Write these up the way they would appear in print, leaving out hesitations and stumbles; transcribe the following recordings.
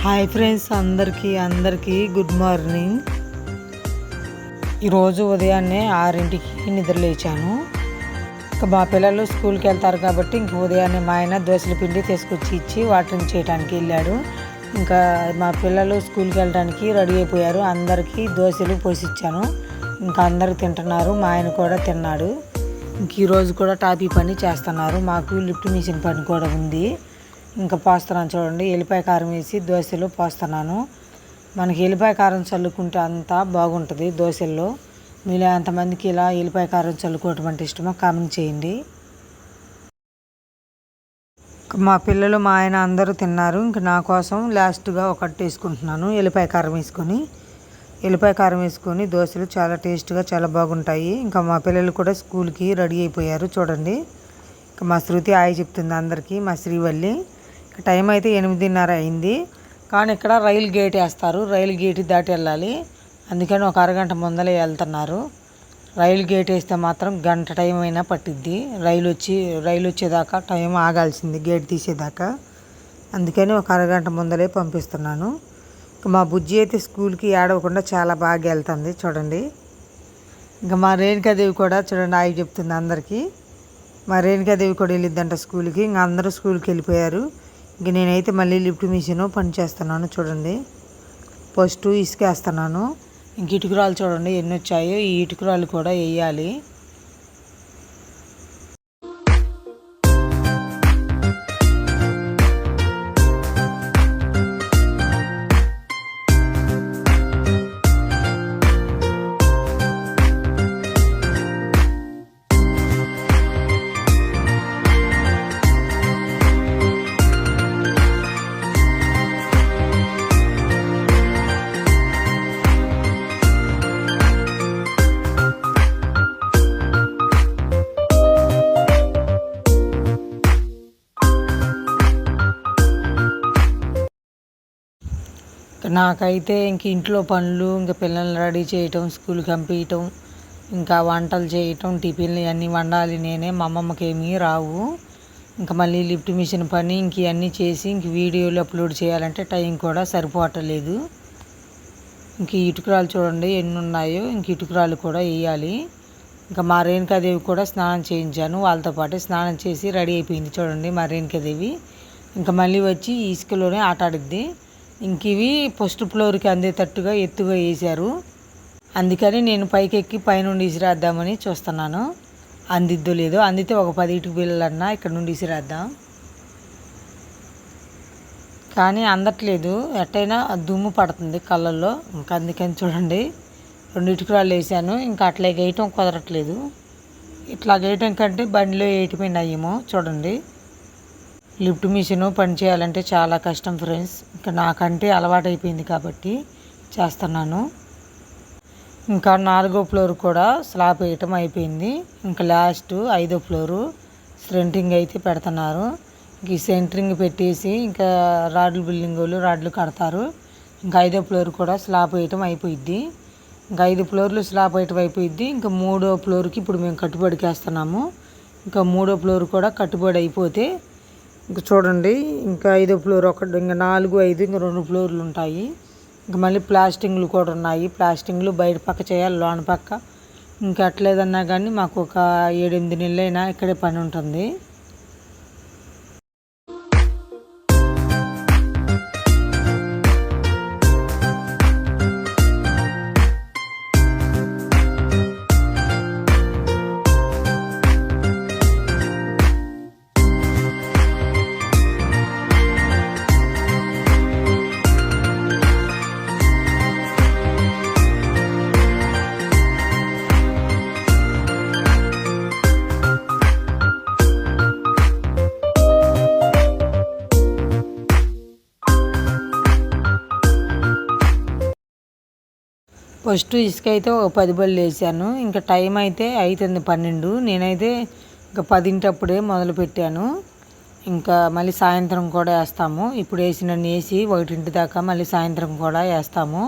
Hi friends, అందరికీ good morning. ఈరోజు ఉదయాన్నే 6ంటికి నిద్ర లేచాను. ఇంకా మా పిల్లలు స్కూల్కి వెళ్తారు కాబట్టి ఇంక ఉదయాన్నే మా ఆయన దోశల పిండి తీసుకొచ్చి ఇచ్చి వాటరింగ్ చేయడానికి వెళ్ళాడు. ఇంకా మా పిల్లలు స్కూల్కి వెళ్ళడానికి రెడీ అయిపోయారు. అందరికీ దోశలు పోసిచ్చాను. ఇంకా అందరూ తింటున్నారు. మా ఆయన కూడా తిన్నాడు. ఇంక ఈరోజు కూడా టాపీ పని చేస్తున్నారు. మాకు లిఫ్ట్ మిషన్ పని కూడా ఉంది. ఇంకా పోస్తున్నాను చూడండి. ఎల్లిపాయ కారం వేసి దోశలు పోస్తున్నాను. మనకి ఎల్లిపాయ కారం చల్లుకుంటే అంతా బాగుంటుంది దోశల్లో. మీలో ఎంతమందికి ఇలా ఎల్లిపాయ కారం చల్లుకోవటం అంటే ఇష్టమో కామెంట్ చేయండి. మా పిల్లలు మా ఆయన అందరూ తిన్నారు. ఇంక నా కోసం లాస్ట్గా ఒకటి వేసుకుంటున్నాను. ఎల్లిపాయ కారం వేసుకొని దోశలు చాలా టేస్ట్గా చాలా బాగుంటాయి. ఇంకా మా పిల్లలు కూడా స్కూల్కి రెడీ అయిపోయారు చూడండి. ఇంకా మా శృతి ఆయి చెప్తుంది అందరికీ, మా శ్రీవల్లి. టైం అయితే 8:30 అయింది. కానీ ఇక్కడ రైలు గేట్ వేస్తారు. రైలు గేట్ దాటి వెళ్ళాలి. అందుకని ఒక అరగంట ముందలే వెళ్తున్నారు. రైలు గేట్ వేస్తే మాత్రం గంట టైం అయినా పట్టిద్ది. రైలు వచ్చేదాకా టైం ఆగాల్సింది గేట్ తీసేదాకా. అందుకని ఒక అరగంట ముందలే పంపిస్తున్నాను. మా బుజ్జి అయితే స్కూల్కి ఏడవకుండా చాలా బాగా వెళ్తుంది చూడండి. ఇంకా మా రేణుకాదేవి కూడా చూడండి ఆయి చెప్తుంది అందరికీ. మా రేణుకాదేవి కూడా వెళ్ళిద్దంట స్కూల్కి. ఇంకా అందరూ స్కూల్కి వెళ్ళిపోయారు. ఇంక నేనైతే మళ్ళీ లిఫ్ట్ మిషన్ పని చేస్తున్నాను చూడండి. ఫస్ట్ ఇసుకేస్తున్నాను. ఇంక ఇటుకురాలు చూడండి ఎన్ని వచ్చాయో. ఈ ఇటుకురాలు కూడా వేయాలి. నాకైతే ఇంక ఇంట్లో పనులు, ఇంకా పిల్లల్ని రెడీ చేయటం, స్కూల్కి పంపించటం, ఇంకా వంటలు చేయటం, టిఫిన్లు ఇవన్నీ వండాలి నేనే. మా అమ్మమ్మకి ఏమీ రావు. ఇంకా మళ్ళీ లిఫ్ట్ మిషన్ పని ఇంక ఇవన్నీ చేసి ఇంక వీడియోలు అప్లోడ్ చేయాలంటే టైం కూడా సరిపోవట్లేదు. ఇంక ఇటుకురాలు చూడండి ఎన్ని ఉన్నాయో. ఇంక ఇటుకురాలు కూడా వేయాలి. ఇంకా మా రేణుకాదేవి కూడా స్నానం చేయించాను. వాళ్ళతో పాటు స్నానం చేసి రెడీ అయిపోయింది చూడండి మా రేణుకాదేవి. ఇంకా మళ్ళీ వచ్చి ఇసుకలోనే ఆట ఆడిద్ది. ఇంక ఇవి ఫస్ట్ ఫ్లోర్కి అందేటట్టుగా ఎత్తుగా వేసారు. అందుకని నేను పైకి ఎక్కి పైనుండి ఇసిరేద్దామని చూస్తున్నాను. అందిద్దో లేదో. అందితే ఒక 10 ఇటుక బిళ్ళలన్నా ఇక్కడ నుండి ఇసిరేద్దాం. కానీ అందట్లేదు. ఎట్టయినా దుమ్ము పడుతుంది కళ్ళల్లో. ఇంకా అందుకని చూడండి 2 ఇటుకరాళ్ళు వేసాను. ఇంకా అట్లా వేయటం కుదరట్లేదు. ఇట్లా వేయటం కంటే బండిలో వేయటమే నయ్యమో చూడండి. లిఫ్ట్ మిషన్ పని చేయాలంటే చాలా కష్టం ఫ్రెండ్స్. ఇంకా నాకంటే అలవాటు అయిపోయింది కాబట్టి చేస్తున్నాను. ఇంకా 4వ ఫ్లోర్ కూడా స్లాబ్ వేయటం అయిపోయింది. ఇంకా లాస్ట్ 5వ ఫ్లోరు సెంటరింగ్ అయితే పెడుతున్నారు. ఈ సెంటరింగ్ పెట్టేసి ఇంకా రాడ్లు కడతారు. ఇంకా 5వ ఫ్లోర్ కూడా స్లాబ్ వేయటం అయిపోయిద్ది. ఇంకా 5 ఫ్లోర్లు స్లాబ్ వేయటం అయిపోయిద్ది. ఇంకా 3వ ఫ్లోర్కి ఇప్పుడు మేము కట్టుబడికి వేస్తున్నాము. ఇంకా 3వ ఫ్లోర్ కూడా కట్టుబడి అయిపోతే ఇంకా చూడండి. ఇంకా 5వ ఫ్లోర్ ఒకటి, ఇంకా 4, 5 ఇంకా 2 ఫ్లోర్లు ఉంటాయి. ఇంకా మళ్ళీ ప్లాస్టింగ్లు కూడా ఉన్నాయి. ప్లాస్టింగ్లు బయట పక్క చేయాలి, లోన పక్క. ఇంకా అట్లేదన్నా కానీ మాకు ఒక 7-8 నెలలైనా ఇక్కడే పని ఉంటుంది. ఫస్ట్ ఇసుక అయితే ఒక 10 బళ్ళు వేసాను. ఇంకా టైం అయితే అవుతుంది 12. నేనైతే ఇంకా 10 మొదలు పెట్టాను. ఇంకా మళ్ళీ సాయంత్రం కూడా వేస్తాము. ఇప్పుడు వేసినన్ని వేసి 1 దాకా మళ్ళీ సాయంత్రం కూడా వేస్తాము.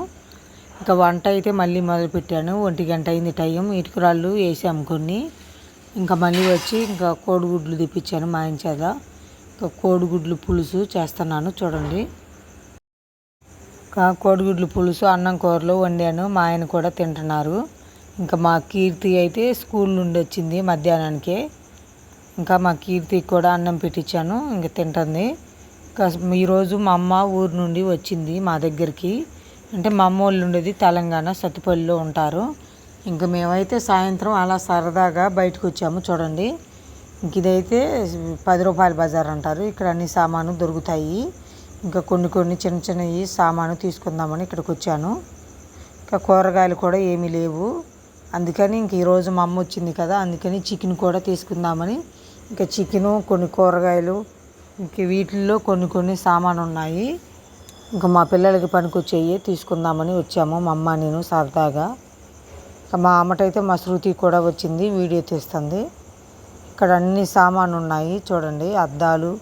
ఇంకా వంట అయితే మళ్ళీ మొదలు పెట్టాను. 1 గంట అయింది టైం. ఇటుకురాళ్ళు వేసాము కొన్ని. ఇంకా మళ్ళీ వచ్చి ఇంకా కోడిగుడ్లు తెప్పించాను మా ఆయన చేత. ఇంకా కోడిగుడ్లు పులుసు చేస్తున్నాను చూడండి. కోడిగుడ్లు పులుసు అన్నం కూరలు వండాను. మా ఆయన కూడా తింటున్నారు. ఇంకా మా కీర్తి అయితే స్కూల్ నుండి వచ్చింది మధ్యాహ్నానికే. ఇంకా మా కీర్తికి కూడా అన్నం పెట్టించాను, ఇంకా తింటుంది. ఇంకా ఈరోజు మా అమ్మ ఊరు నుండి వచ్చింది మా దగ్గరికి. అంటే మా అమ్మ వాళ్ళు ఉండేది తెలంగాణ సత్తుపల్లిలో ఉంటారు. ఇంకా మేమైతే సాయంత్రం అలా సరదాగా బయటకు వచ్చాము. చూడండి, ఇంక ఇదైతే 10 రూపాయల బజార్ అంటారు. ఇక్కడ అన్ని సామాను దొరుకుతాయి. ఇంకా కొన్ని చిన్న చిన్నవి సామాను తీసుకుందామని ఇక్కడికి వచ్చాను. ఇంకా కూరగాయలు కూడా ఏమీ లేవు. అందుకని ఇంక ఈరోజు మా అమ్మ వచ్చింది కదా, అందుకని చికెన్ కూడా తీసుకుందామని ఇంకా చికెను, కొన్ని కూరగాయలు, ఇంక వీటిల్లో కొన్ని సామాను ఉన్నాయి. ఇంకా మా పిల్లలకి పనికొచ్చేవి తీసుకుందామని వచ్చాము మా అమ్మ నేను సరదాగా. ఇంకా మా అమ్మటైతే మా శృతి కూడా వచ్చింది, వీడియో తీస్తుంది. ఇక్కడ అన్ని సామాను ఉన్నాయి చూడండి, అద్దాలు,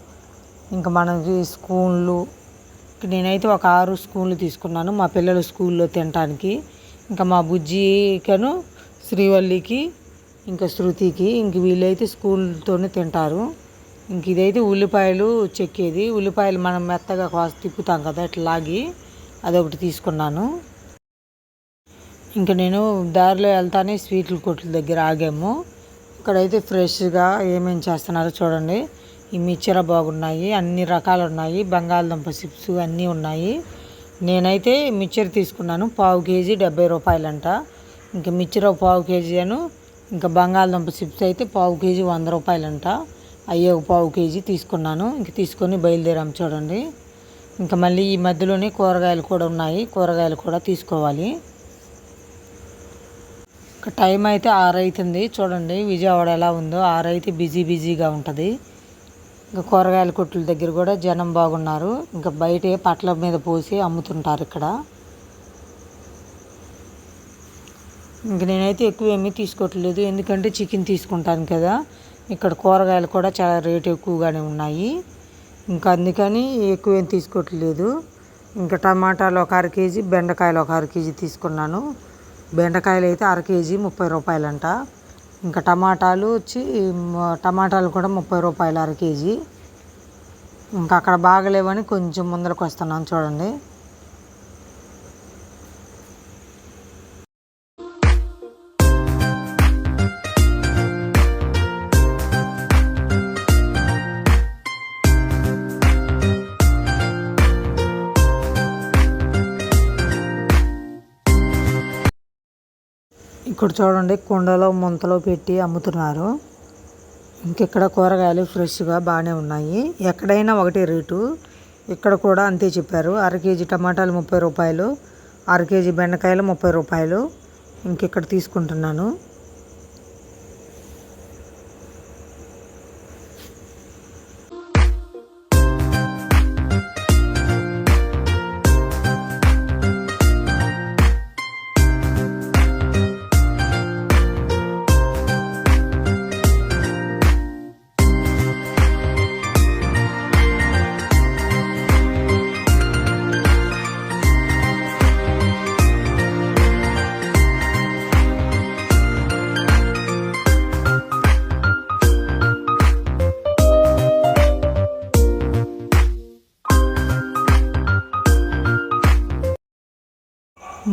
ఇంకా మనకి స్పూన్లు. నేనైతే ఒక 6 స్పూన్లు తీసుకున్నాను మా పిల్లలు స్కూల్లో తినడానికి. ఇంకా మా బుజ్జికను, శ్రీవల్లికి, ఇంకా శృతికి. ఇంక వీళ్ళైతే స్కూల్తోనే తింటారు. ఇంక ఇదైతే ఉల్లిపాయలు చెక్కేది. ఉల్లిపాయలు మనం మెత్తగా కాస్త తిప్పుతాం కదా, ఇట్లా లాగి అదొకటి తీసుకున్నాను. ఇంకా నేను దారిలో వెళ్తానే స్వీట్ల కొట్ల దగ్గర ఆగాము. ఇక్కడైతే ఫ్రెష్గా ఏమేమి చేస్తున్నారో చూడండి. ఈ మిక్చర బాగున్నాయి, అన్ని రకాలు ఉన్నాయి, బంగాళదుంప చిప్స్ అన్నీ ఉన్నాయి. నేనైతే మిక్చర్ తీసుకున్నాను, పావు కేజీ 70 రూపాయలంట. ఇంకా మిక్చర్ పావు కేజీ అను, ఇంకా బంగాళదుంప చిప్స్ అయితే పావు కేజీ 100 రూపాయలంట. అయ్యే ఒక పావు కేజీ తీసుకున్నాను. ఇంక తీసుకొని బయలుదేరాము చూడండి. ఇంకా మళ్ళీ ఈ మధ్యలోనే కూరగాయలు కూడా ఉన్నాయి, కూరగాయలు కూడా తీసుకోవాలి. ఇంకా టైం అయితే 6 అవుతుంది చూడండి. విజయవాడ ఎలా ఉందో, 6 అయితే బిజీగా ఉంటుంది. ఇంకా కూరగాయల కొట్ల దగ్గర కూడా జనం బాగున్నారు. ఇంకా బయటే పట్ల మీద పోసి అమ్ముతుంటారు ఇక్కడ. ఇంక నేనైతే ఎక్కువ ఏమీ తీసుకోవట్లేదు, ఎందుకంటే చికెన్ తీసుకుంటాను కదా. ఇక్కడ కూరగాయలు కూడా చాలా రేటు ఎక్కువగానే ఉన్నాయి. ఇంకా అందుకని ఎక్కువ ఏం తీసుకోవట్లేదు. ఇంకా టమాటాలు ఒక 1/2 కేజీ, బెండకాయలు ఒక 1/2 కేజీ తీసుకున్నాను. బెండకాయలు అయితే 1/2 కేజీ 30 రూపాయలంట. ఇంకా టమాటాలు కూడా 30 రూపాయలు 1/2 కేజీ. ఇంకా అక్కడ బాగలేవని కొంచెం ముందరకు వస్తున్నాను చూడండి. ఇక్కడ చూడండి, కుండలో ముంతలో పెట్టి అమ్ముతున్నారు. ఇంకెక్కడ కూరగాయలు ఫ్రెష్గా బాగానే ఉన్నాయి. ఎక్కడైనా ఒకటే రేటు, ఇక్కడ కూడా అంతే చెప్పారు. 1/2 కేజీ టమాటాలు 30 రూపాయలు, 1/2 కేజీ బెండకాయలు 30 రూపాయలు. ఇంకెక్కడ తీసుకుంటున్నాను.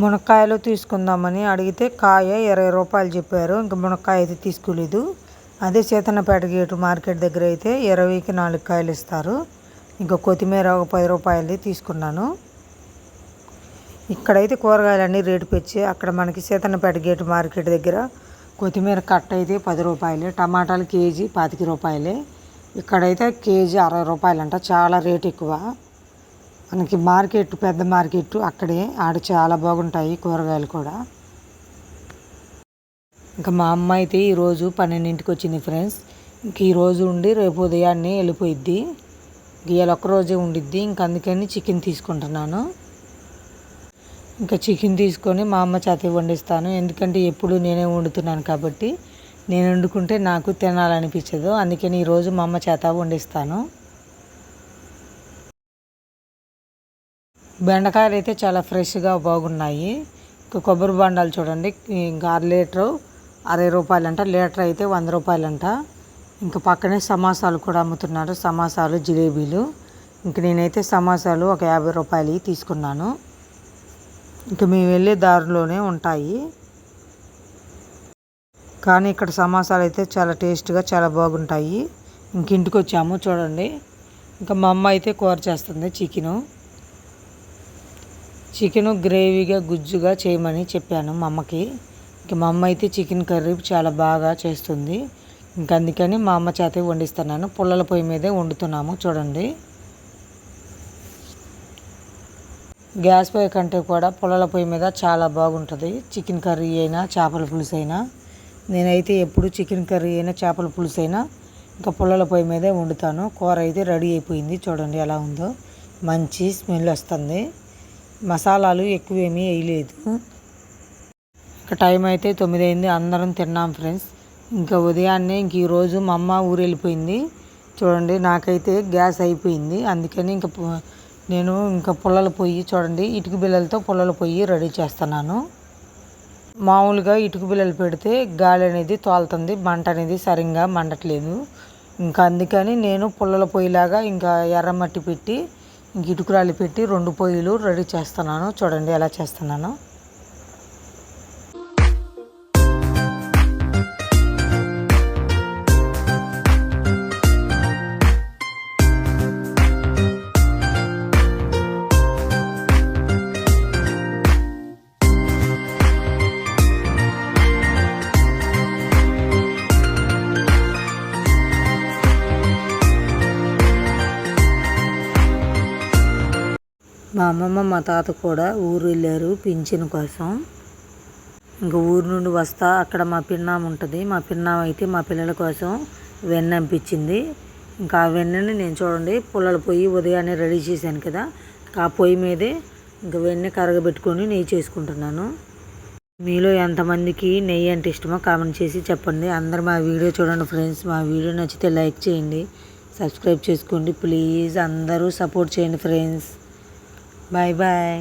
మునక్కాయలు తీసుకుందామని అడిగితే కాయ 20 రూపాయలు చెప్పారు. ఇంకా మునక్కాయ అయితే తీసుకోలేదు. అదే సీతన్నపేట గేటు మార్కెట్ దగ్గర అయితే 20కి 4 కాయలు ఇస్తారు. ఇంకా కొత్తిమీర ఒక 10 రూపాయలది తీసుకున్నాను. ఇక్కడైతే కూరగాయలన్నీ రేటు పెంచి, అక్కడ మనకి సీతన్నపేట గేటు మార్కెట్ దగ్గర కొత్తిమీర కట్ట అయితే 10 రూపాయలే, టమాటాలు కేజీ 25 రూపాయలే. ఇక్కడైతే కేజీ 60 రూపాయలంట. చాలా రేటు ఎక్కువ. మనకి మార్కెట్ పెద్ద మార్కెట్ అక్కడే, ఆడ చాలా బాగుంటాయి కూరగాయలు కూడా. ఇంకా మా అమ్మ అయితే ఈరోజు 12ంటికి వచ్చింది ఫ్రెండ్స్. ఇంక ఈరోజు ఉండి రేపు ఉదయాన్నే వెళ్ళిపోయిద్ది. ఇవాళ ఒక్కరోజే ఉండిద్ది. ఇంక అందుకని చికెన్ తీసుకుంటున్నాను. ఇంకా చికెన్ తీసుకొని మా అమ్మ చేత వండిస్తాను, ఎందుకంటే ఎప్పుడు నేనే వండుతున్నాను కాబట్టి. నేను వండుకుంటే నాకు తినాలనిపించదు, అందుకని ఈరోజు మా అమ్మ చేత వండిస్తాను. బెండకాయలు అయితే చాలా ఫ్రెష్గా బాగున్నాయి. ఇంకా కొబ్బరి బొండాలు చూడండి, ఇంకా 1/2 లీటరు 60 రూపాయలంట, లీటర్ అయితే 100 రూపాయలంట. ఇంకా పక్కనే సమోసాలు కూడా అమ్ముతున్నారు, సమోసాలు జిలేబీలు. ఇంక నేనైతే సమోసాలు ఒక 50 రూపాయలు తీసుకున్నాను. ఇంకా మేము వెళ్ళే దారిలోనే ఉంటాయి. కానీ ఇక్కడ సమోసాలు అయితే చాలా టేస్ట్గా చాలా బాగుంటాయి. ఇంక ఇంటికి వచ్చాము చూడండి. ఇంకా మా అమ్మ అయితే కూర చేస్తుంది చికెను గ్రేవీగా గుజ్జుగా చేయమని చెప్పాను మా అమ్మకి. ఇంక మా అమ్మ అయితే చికెన్ కర్రీ చాలా బాగా చేస్తుంది. ఇంక అందుకని మా అమ్మ చేత వండిస్తున్నాను. పుల్లల పొయ్యి మీదే వండుతున్నాము చూడండి. గ్యాస్ పొయ్యి కంటే కూడా పుల్లల పొయ్యి మీద చాలా బాగుంటుంది. చికెన్ కర్రీ అయినా చేపల పులుసు అయినా, నేనైతే ఎప్పుడు చికెన్ కర్రీ అయినా చేపల పులుసు అయినా ఇంకా పుల్లల పొయ్యి మీదే వండుతాను. కూర అయితే రెడీ అయిపోయింది చూడండి ఎలా ఉందో, మంచి స్మెల్ వస్తుంది. మసాలాలు ఎక్కువేమీ వేయలేదు. ఇంకా టైం అయితే 9 అయింది. అందరం తిన్నాం ఫ్రెండ్స్. ఇంకా ఉదయాన్నే ఈరోజు మా అమ్మ ఊరు వెళ్ళిపోయింది చూడండి. నాకైతే గ్యాస్ అయిపోయింది. అందుకని నేను పుల్లల పొయ్యి చూడండి, ఇటుక బిళ్ళలతో పుల్లల పొయ్యి రెడీ చేస్తున్నాను. మామూలుగా ఇటుక బిళ్ళలు పెడితే గాలి అనేది తోలుతుంది, మంట అనేది సరిగ్గా మండట్లేదు. ఇంకా అందుకని నేను పుల్లల పొయ్యిలాగా ఇంకా ఎర్రమట్టి పెట్టి ఇటుకురాళ్ళు పెట్టి 2 పొయ్యిలు రెడీ చేస్తున్నాను చూడండి ఎలా చేస్తున్నాను. మా అమ్మమ్మ మా తాత కూడా ఊరు వెళ్ళారు పింఛను కోసం. ఇంకా ఊరు నుండి వస్తా అక్కడ మా పిన్నామ ఉంటుంది. మా పిన్నామ అయితే మా పిల్లల కోసం వెన్న పంపించింది. ఇంకా ఆ వెన్నని నేను చూడండి పుల్లల పొయ్యి ఉదయాన్నే రెడీ చేశాను కదా, ఆ పొయ్యి మీదే ఇంకా వెన్న కరగబెట్టుకొని నెయ్యి చేసుకుంటున్నాను. మీలో ఎంతమందికి నెయ్యి అంటే ఇష్టమో కామెంట్ చేసి చెప్పండి. అందరూ మా వీడియో చూడండి ఫ్రెండ్స్. మా వీడియో నచ్చితే లైక్ చేయండి, సబ్స్క్రైబ్ చేసుకోండి ప్లీజ్. అందరూ సపోర్ట్ చేయండి ఫ్రెండ్స్. Bye bye.